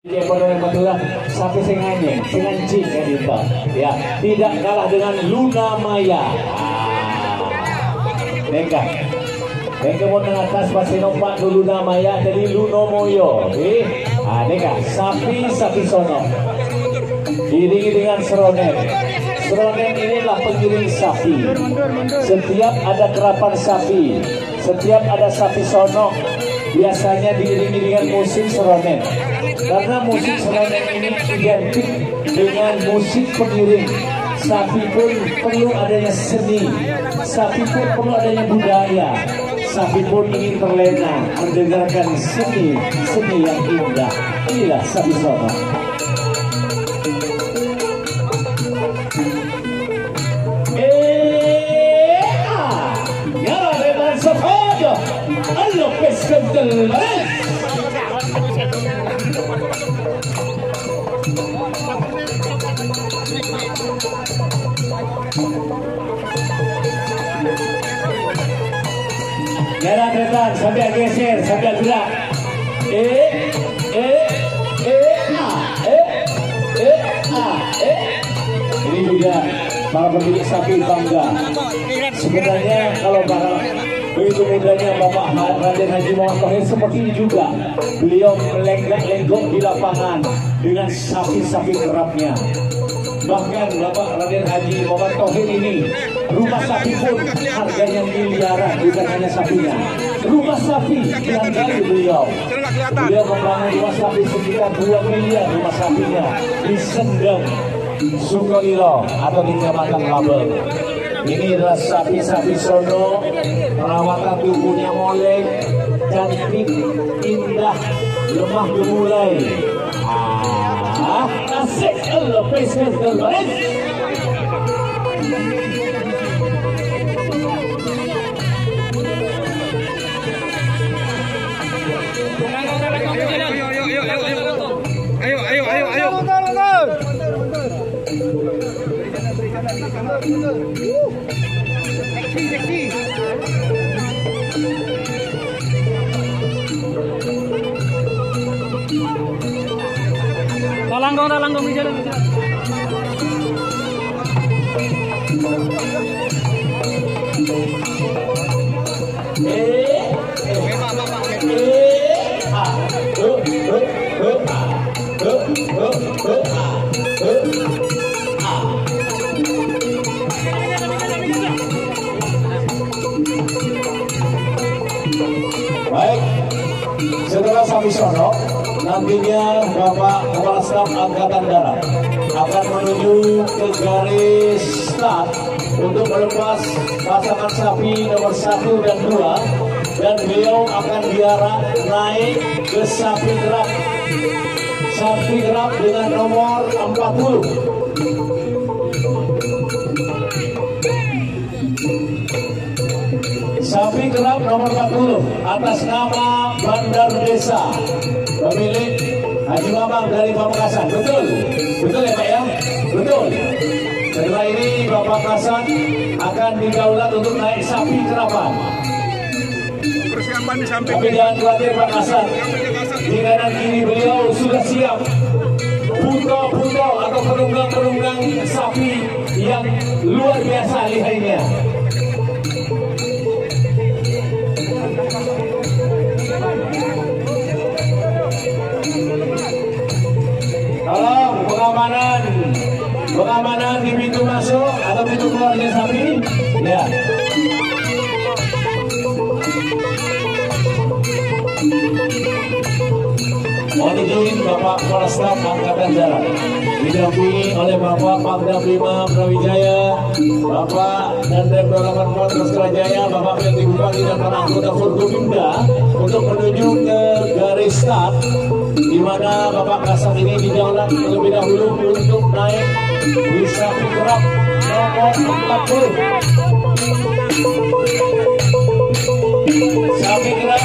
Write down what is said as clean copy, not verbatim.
Ekonomi Madura sampai sengannya, sengancing kan itu, ya tidak kalah dengan Luna Maya. Nengka mau atas masih nompak dulu Luna Maya jadi Luno Moyo, nengka sapi sono, diiringi dengan seronen. Seronen inilah pengiring sapi. Setiap ada kerapan sapi, setiap ada sapi sono, biasanya diiringi dengan musik seronen. Karena musik seronen ini identik dengan musik pengiring. Sapi pun perlu adanya seni, sapi pun perlu adanya budaya. Sapi pun ingin terlena mendengarkan seni yang indah. Inilah sapi sono. Ya dengan sahaja, Allah peskan terbaik. Jalan depan sambil geser, sambil gerak. Ini juga para pemilik sapi bangga. Sebenarnya kalau para begitu mudanya Bapak Raden Haji Muhammad Thohir seperti ini juga. Beliau melenggak-lenggok di lapangan dengan sapi-sapi kerapnya. Bahkan Bapak Raden Haji Muhammad Thohir ini rumah sapi pun harganya miliaran, bukan hanya sapinya. Rumah sapi dihargai beliau. Beliau membangun rumah sapi sekitar 2 miliar rumah sapinya di Sendeng, Sukoilo atau di Kecamatan Label. Ini adalah sapi-sapi sono, perawatan tubuhnya molek, cantik, indah, lemah gemulai. Asik Allah peskan terbaik. Ayo. Seksi. Talanggong bicara. Baik, setelah sapi sono, nantinya Bapak Kepala Staf Angkatan Darat akan menuju ke garis start untuk melepas pasangan sapi nomor 1 dan 2, dan beliau akan diarah naik ke sapi gerak dengan nomor 40. Sapi gerak nomor 40 atas nama Bandar Desa, pemilik Haji Mamang dari Pamekasan. Betul ya Pak ya? Betul. Setelah ini Bapak Kasan akan didaulat untuk naik sapi kerapan. Tapi jangan khawatir Pak Kasan, di kanan kiri beliau sudah siap puto-puto atau penunggang sapi yang luar biasa lihainya. Tolong pengamanan di pintu masuk atau pintu keluarnya sapi, ya. Mohon izin Bapak Kepala Staf Angkatan Darat didampingi oleh Bapak Pangdam 5 Brawijaya, Bapak dan Direktur 8 Polres Kerajaya, Bapak Plt Bupati dan para anggota Forkopimda untuk menuju ke garis start, di mana Bapak Kasat ini didaulat terlebih dahulu untuk naik di sapi gerak nomor 40. Sapi gerak